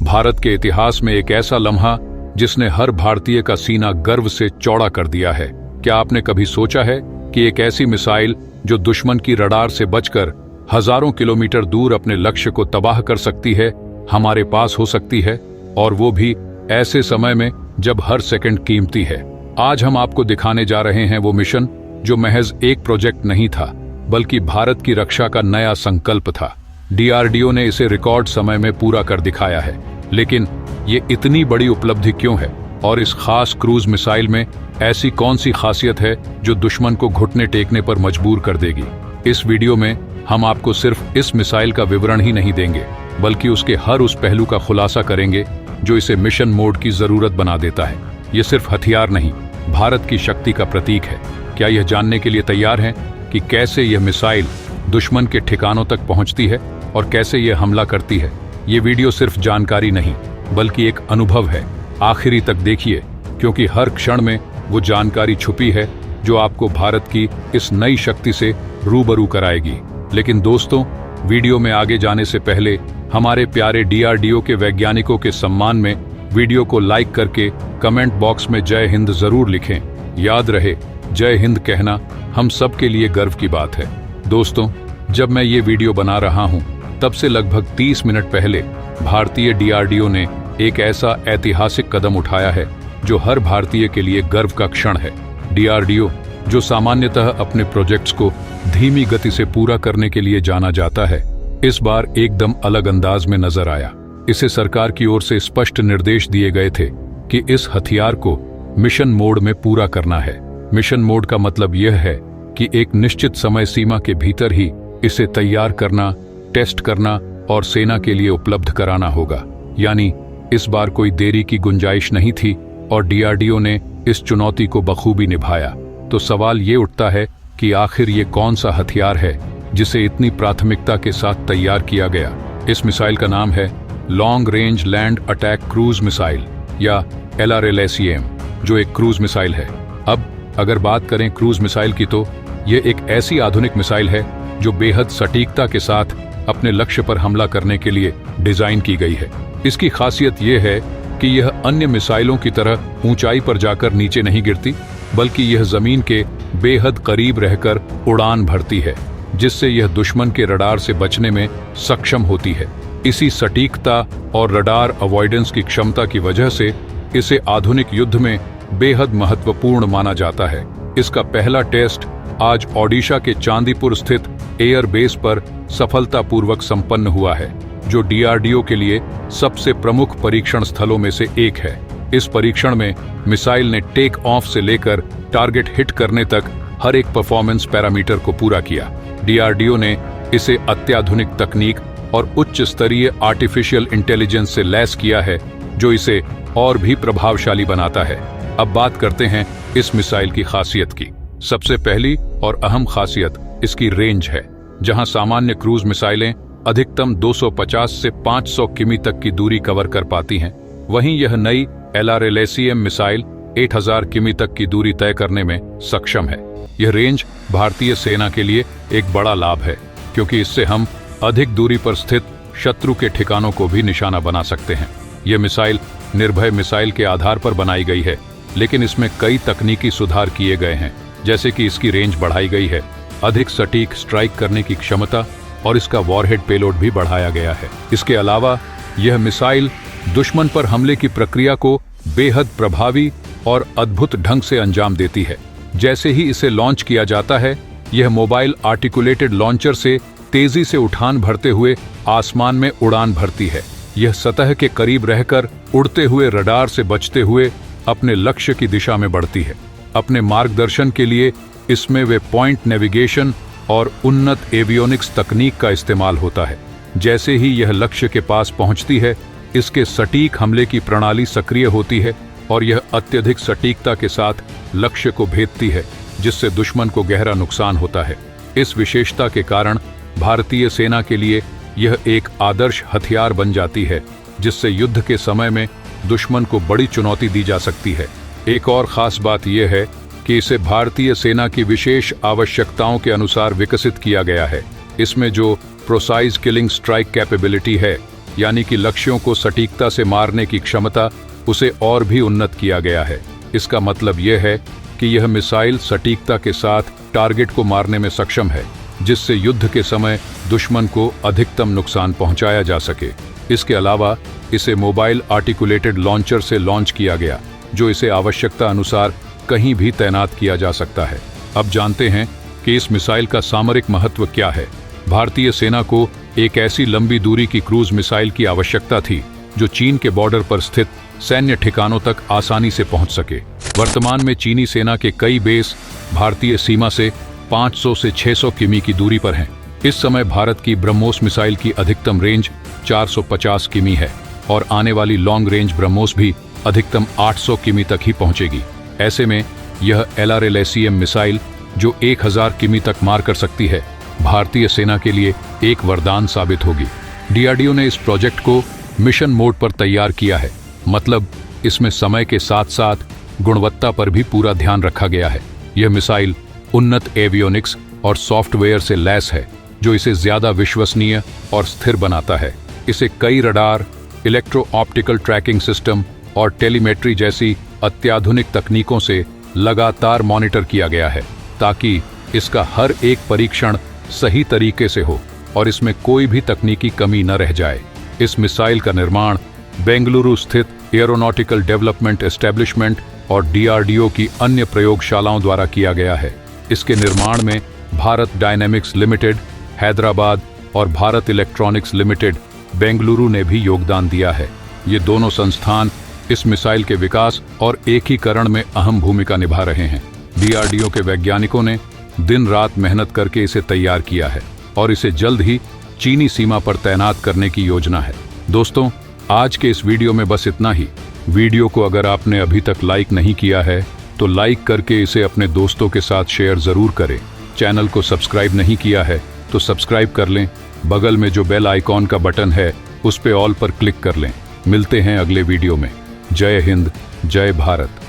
भारत के इतिहास में एक ऐसा लम्हा जिसने हर भारतीय का सीना गर्व से चौड़ा कर दिया है। क्या आपने कभी सोचा है कि एक ऐसी मिसाइल जो दुश्मन की रडार से बचकर हजारों किलोमीटर दूर अपने लक्ष्य को तबाह कर सकती है, हमारे पास हो सकती है, और वो भी ऐसे समय में जब हर सेकंड कीमती है। आज हम आपको दिखाने जा रहे हैं वो मिशन जो महज एक प्रोजेक्ट नहीं था, बल्कि भारत की रक्षा का नया संकल्प था। DRDO ने इसे रिकॉर्ड समय में पूरा कर दिखाया है। लेकिन ये इतनी बड़ी उपलब्धि क्यों है, और इस खास क्रूज मिसाइल में ऐसी कौन सी खासियत है जो दुश्मन को घुटने टेकने पर मजबूर कर देगी? इस वीडियो में हम आपको सिर्फ इस मिसाइल का विवरण ही नहीं देंगे, बल्कि उसके हर उस पहलू का खुलासा करेंगे जो इसे मिशन मोड की जरूरत बना देता है। ये सिर्फ हथियार नहीं, भारत की शक्ति का प्रतीक है। क्या यह जानने के लिए तैयार हैं कि कैसे यह मिसाइल दुश्मन के ठिकानों तक पहुंचती है और कैसे यह हमला करती है? ये वीडियो सिर्फ जानकारी नहीं, बल्कि एक अनुभव है। आखिरी तक देखिए, क्योंकि हर क्षण में वो जानकारी छुपी है जो आपको भारत की इस नई शक्ति से रूबरू कराएगी। लेकिन दोस्तों, वीडियो में आगे जाने से पहले हमारे प्यारे DRDO के वैज्ञानिकों के सम्मान में वीडियो को लाइक करके कमेंट बॉक्स में जय हिंद जरूर लिखें। याद रहे, जय हिंद कहना हम सब के लिए गर्व की बात है। दोस्तों, जब मैं ये वीडियो बना रहा हूँ, तब से लगभग 30 मिनट पहले भारतीय DRDO ने एक ऐसा ऐतिहासिक कदम उठाया है जो हर भारतीय के लिए गर्व का क्षण है। DRDO, जो सामान्यतः अपने प्रोजेक्ट्स को धीमी गति से पूरा करने के लिए जाना जाता है, इस बार एकदम अलग अंदाज में नजर आया। इसे सरकार की ओर से स्पष्ट निर्देश दिए गए थे कि इस हथियार को मिशन मोड में पूरा करना है। मिशन मोड का मतलब यह है कि एक निश्चित समय सीमा के भीतर ही इसे तैयार करना, टेस्ट करना और सेना के लिए उपलब्ध कराना होगा। यानी इस बार कोई देरी की गुंजाइश नहीं थी और DRDO ने इस चुनौती को बखूबी निभाया। तो सवाल ये उठता है कि आखिर ये कौन सा हथियार है जिसे इतनी प्राथमिकता के साथ तैयार किया गया? इस मिसाइल का नाम है long range land attack cruise missile या LRLSAM, जो एक क्रूज मिसाइल है। अब अगर बात करें क्रूज मिसाइल की, तो ये एक ऐसी आधुनिक मिसाइल है जो बेहद सटीकता के साथ अपने लक्ष्य पर हमला करने के लिए डिजाइन की गई है। इसकी खासियत यह है कि यह अन्य मिसाइलों की तरह ऊंचाई पर जाकर नीचे नहीं गिरती, बल्कि यह जमीन के बेहद करीब रहकर उड़ान भरती है, जिससे यह दुश्मन के रडार से बचने में सक्षम होती है। इसी सटीकता और रडार अवॉइडेंस की क्षमता की वजह से इसे आधुनिक युद्ध में बेहद महत्वपूर्ण माना जाता है। इसका पहला टेस्ट आज ओडिशा के चांदीपुर स्थित एयर बेस पर सफलतापूर्वक संपन्न हुआ है, जो DRDO के लिए सबसे प्रमुख परीक्षण स्थलों में से एक है। इस परीक्षण में मिसाइल ने टेक ऑफ से लेकर टारगेट हिट करने तक हर एक परफॉर्मेंस पैरामीटर को पूरा किया। DRDO ने इसे अत्याधुनिक तकनीक और उच्च स्तरीय आर्टिफिशियल इंटेलिजेंस से लैस किया है, जो इसे और भी प्रभावशाली बनाता है। अब बात करते हैं इस मिसाइल की खासियत की। सबसे पहली और अहम खासियत इसकी रेंज है। जहां सामान्य क्रूज मिसाइलें अधिकतम 250 से 500 किमी तक की दूरी कवर कर पाती हैं, वहीं यह नई LRLSAM मिसाइल 8000 किमी तक की दूरी तय करने में सक्षम है। यह रेंज भारतीय सेना के लिए एक बड़ा लाभ है, क्योंकि इससे हम अधिक दूरी पर स्थित शत्रु के ठिकानों को भी निशाना बना सकते हैं। यह मिसाइल निर्भय मिसाइल के आधार पर बनाई गई है, लेकिन इसमें कई तकनीकी सुधार किए गए हैं, जैसे कि इसकी रेंज बढ़ाई गई है, अधिक सटीक स्ट्राइक करने की क्षमता और इसका वॉरहेड पेलोड भी बढ़ाया गया है। इसके अलावा यह मिसाइल दुश्मन पर हमले की प्रक्रिया को बेहद प्रभावी और अद्भुत ढंग से अंजाम देती है। जैसे ही इसे लॉन्च किया जाता है, यह मोबाइल आर्टिकुलेटेड लॉन्चर से तेजी से उठान भरते हुए आसमान में उड़ान भरती है। यह सतह के करीब रहकर उड़ते हुए रडार से बचते हुए अपने लक्ष्य की दिशा में बढ़ती है। अपने मार्गदर्शन के लिए इसमें वे पॉइंट नेविगेशन और उन्नत एवियोनिक्स तकनीक का इस्तेमाल होता है। जैसे ही यह लक्ष्य के पास पहुंचती है, इसके सटीक हमले की प्रणाली सक्रिय होती है और यह अत्यधिक सटीकता के साथ लक्ष्य को भेदती है, जिससे दुश्मन को गहरा नुकसान होता है। इस विशेषता के कारण भारतीय सेना के लिए यह एक आदर्श हथियार बन जाती है, जिससे युद्ध के समय में दुश्मन को बड़ी चुनौती दी जा सकती है। एक और खास बात यह है कि इसे भारतीय सेना की विशेष आवश्यकताओं के अनुसार विकसित किया गया है। इसमें जो प्रोसाइज किलिंग स्ट्राइक कैपेबिलिटी है, यानी कि लक्ष्यों को सटीकता से मारने की क्षमता, उसे और भी उन्नत किया गया है। इसका मतलब यह है कि यह मिसाइल सटीकता के साथ टारगेट को मारने में सक्षम है, जिससे युद्ध के समय दुश्मन को अधिकतम नुकसान पहुंचाया जा सके। इसके अलावा इसे मोबाइल आर्टिकुलेटेड लॉन्चर से लॉन्च किया गया, जो इसे आवश्यकता अनुसार कहीं भी तैनात किया जा सकता है। अब जानते हैं कि इस मिसाइल का सामरिक महत्व क्या है। भारतीय सेना को एक ऐसी लंबी दूरी की क्रूज मिसाइल की आवश्यकता थी जो चीन के बॉर्डर पर स्थित सैन्य ठिकानों तक आसानी से पहुंच सके। वर्तमान में चीनी सेना के कई बेस भारतीय सीमा से 500 से 600 किमी की दूरी पर हैं। इस समय भारत की ब्रह्मोस मिसाइल की अधिकतम रेंज 450 किमी है और आने वाली लॉन्ग रेंज ब्रह्मोस भी अधिकतम 800 किमी तक ही पहुंचेगी। ऐसे में यह LRLACM मिसाइल, जो 1000 किमी तक मार कर सकती है, भारतीय सेना के लिए एक वरदान साबित होगी। DRDO ने इस प्रोजेक्ट को मिशन मोड पर तैयार किया है, मतलब इसमें समय के साथ साथ गुणवत्ता पर भी पूरा ध्यान रखा गया है। यह मिसाइल उन्नत एवियोनिक्स और सॉफ्टवेयर से लैस है, जो इसे ज्यादा विश्वसनीय और स्थिर बनाता है। इसे कई radar, electro optical tracking system और टेलीमेट्री जैसी अत्याधुनिक तकनीकों से लगातार मॉनिटर किया गया है, ताकि इसका हर एक परीक्षण सही तरीके से हो और इसमें कोई भी तकनीकी कमी न रह जाए। इस मिसाइल का निर्माण बेंगलुरु स्थित एरोनॉटिकल डेवलपमेंट एस्टेब्लिशमेंट और DRDO की अन्य प्रयोगशालाओं द्वारा किया गया है। इसके निर्माण में भारत डायनेमिक्स लिमिटेड, हैदराबाद और भारत इलेक्ट्रॉनिक्स लिमिटेड, बेंगलुरु ने भी योगदान दिया है। ये दोनों संस्थान इस मिसाइल के विकास और एकीकरण में अहम भूमिका निभा रहे हैं। DRDO के वैज्ञानिकों ने दिन रात मेहनत करके इसे तैयार किया है और इसे जल्द ही चीनी सीमा पर तैनात करने की योजना है। दोस्तों, आज के इस वीडियो में बस इतना ही। वीडियो को अगर आपने अभी तक लाइक नहीं किया है तो लाइक करके इसे अपने दोस्तों के साथ शेयर जरूर करें। चैनल को सब्सक्राइब नहीं किया है तो सब्सक्राइब कर लें। बगल में जो बेल आइकॉन का बटन है उस पे ऑल पर क्लिक कर लें। मिलते हैं अगले वीडियो में। जय हिंद, जय भारत।